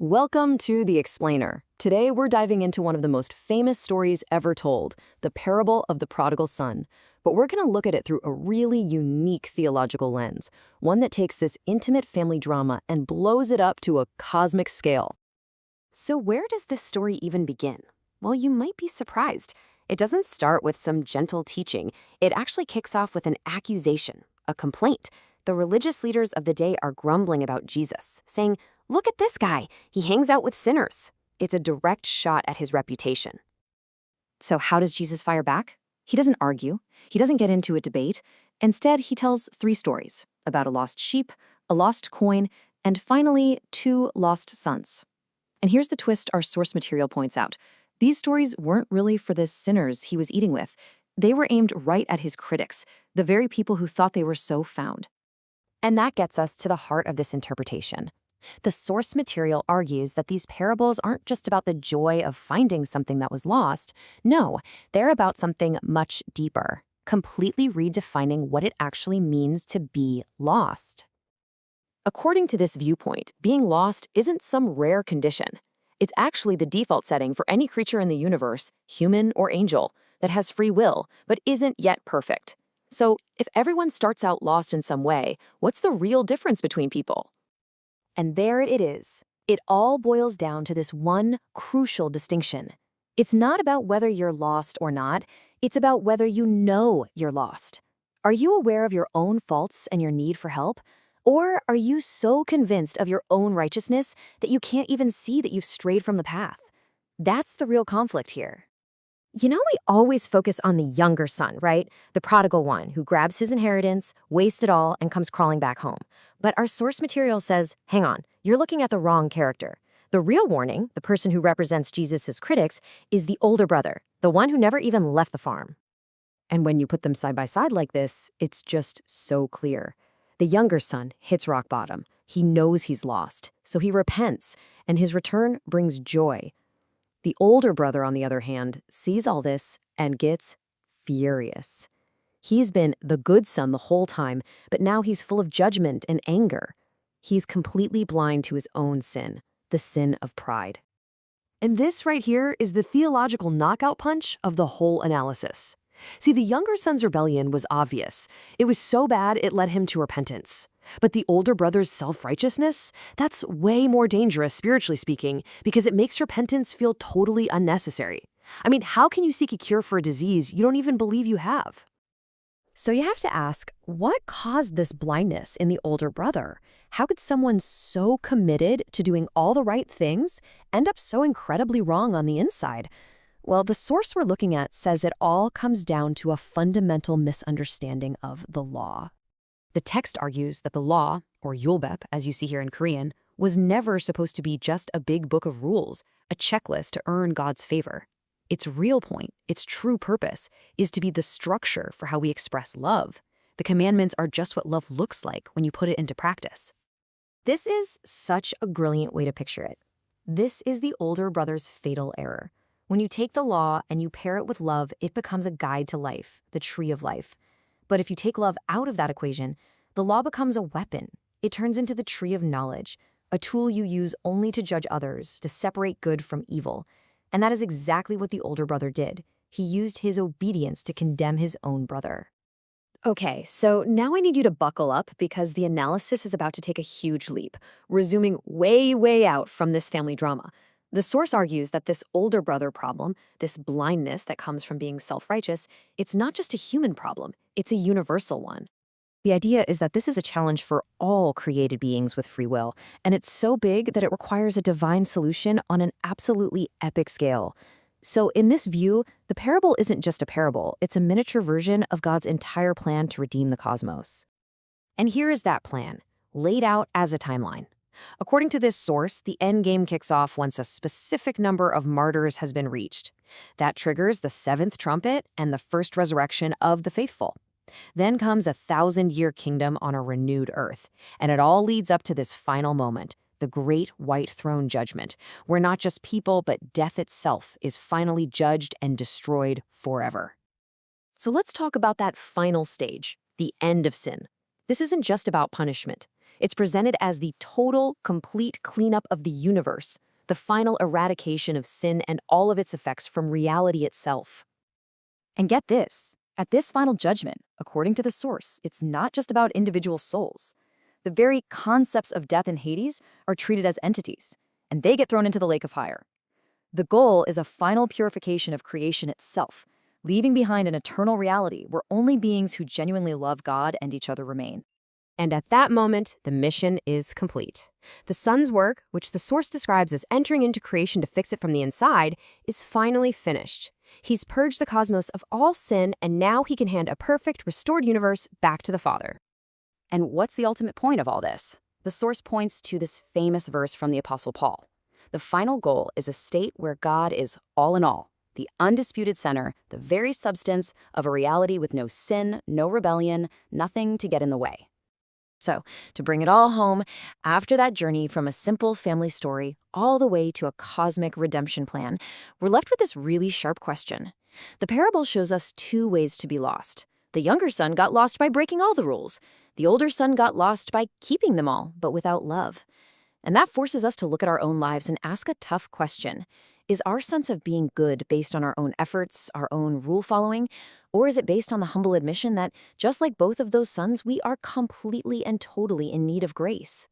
Welcome to The Explainer. Today we're diving into one of the most famous stories ever told, the parable of the prodigal son. But we're going to look at it through a really unique theological lens, one that takes this intimate family drama and blows it up to a cosmic scale. So where does this story even begin? Well, you might be surprised. It doesn't start with some gentle teaching. It actually kicks off with an accusation, a complaint. The religious leaders of the day are grumbling about Jesus, saying, "Look at this guy. He hangs out with sinners." It's a direct shot at his reputation. So how does Jesus fire back? He doesn't argue. He doesn't get into a debate. Instead, he tells three stories about a lost sheep, a lost coin, and finally, two lost sons. And here's the twist our source material points out. These stories weren't really for the sinners he was eating with. They were aimed right at his critics, the very people who thought they were so found. And that gets us to the heart of this interpretation. The source material argues that these parables aren't just about the joy of finding something that was lost. No, they're about something much deeper, completely redefining what it actually means to be lost. According to this viewpoint, being lost isn't some rare condition. It's actually the default setting for any creature in the universe, human or angel, that has free will, but isn't yet perfect. So, if everyone starts out lost in some way, what's the real difference between people? And there it is. It all boils down to this one crucial distinction. It's not about whether you're lost or not. It's about whether you know you're lost. Are you aware of your own faults and your need for help? Or are you so convinced of your own righteousness that you can't even see that you've strayed from the path? That's the real conflict here. You know, we always focus on the younger son, right? The prodigal one who grabs his inheritance, wastes it all, and comes crawling back home. But our source material says, hang on, you're looking at the wrong character. The real warning, the person who represents Jesus' critics, is the older brother, the one who never even left the farm. And when you put them side by side like this, it's just so clear. The younger son hits rock bottom. He knows he's lost, so he repents, and his return brings joy. The older brother, on the other hand, sees all this and gets furious. He's been the good son the whole time, but now he's full of judgment and anger. He's completely blind to his own sin, the sin of pride. And this right here is the theological knockout punch of the whole analysis. See, the younger son's rebellion was obvious. It was so bad it led him to repentance. But the older brother's self-righteousness, that's way more dangerous, spiritually speaking, because it makes repentance feel totally unnecessary. I mean, how can you seek a cure for a disease you don't even believe you have? So you have to ask, what caused this blindness in the older brother? How could someone so committed to doing all the right things end up so incredibly wrong on the inside? Well, the source we're looking at says it all comes down to a fundamental misunderstanding of the law. The text argues that the law, or 율법, as you see here in Korean, was never supposed to be just a big book of rules, a checklist to earn God's favor. Its real point, its true purpose, is to be the structure for how we express love. The commandments are just what love looks like when you put it into practice. This is such a brilliant way to picture it. This is the older brother's fatal error. When you take the law and you pair it with love, it becomes a guide to life, the tree of life. But if you take love out of that equation, the law becomes a weapon. It turns into the tree of knowledge, a tool you use only to judge others, to separate good from evil. And that is exactly what the older brother did. He used his obedience to condemn his own brother. Okay, so now I need you to buckle up because the analysis is about to take a huge leap. We're zooming way out from this family drama. The source argues that this older brother problem, this blindness that comes from being self-righteous, it's not just a human problem, it's a universal one. The idea is that this is a challenge for all created beings with free will, and it's so big that it requires a divine solution on an absolutely epic scale. So in this view, the parable isn't just a parable, it's a miniature version of God's entire plan to redeem the cosmos. And here is that plan, laid out as a timeline. According to this source, the end game kicks off once a specific number of martyrs has been reached. That triggers the seventh trumpet and the first resurrection of the faithful. Then comes a 1,000-year kingdom on a renewed earth, and it all leads up to this final moment, the great white throne judgment, where not just people but death itself is finally judged and destroyed forever. So let's talk about that final stage, the end of sin. This isn't just about punishment. It's presented as the total, complete cleanup of the universe, the final eradication of sin and all of its effects from reality itself. And get this, at this final judgment, according to the source, it's not just about individual souls. The very concepts of death and Hades are treated as entities, and they get thrown into the lake of fire. The goal is a final purification of creation itself, leaving behind an eternal reality where only beings who genuinely love God and each other remain. And at that moment, the mission is complete. The Son's work, which the source describes as entering into creation to fix it from the inside, is finally finished. He's purged the cosmos of all sin, and now he can hand a perfect, restored universe back to the Father. And what's the ultimate point of all this? The source points to this famous verse from the Apostle Paul. The final goal is a state where God is all in all, the undisputed center, the very substance of a reality with no sin, no rebellion, nothing to get in the way. So, to bring it all home, after that journey from a simple family story all the way to a cosmic redemption plan, we're left with this really sharp question. The parable shows us two ways to be lost. The younger son got lost by breaking all the rules. The older son got lost by keeping them all, but without love. And that forces us to look at our own lives and ask a tough question. Is our sense of being good based on our own efforts, our own rule following? Or is it based on the humble admission that, just like both of those sons, we are completely and totally in need of grace?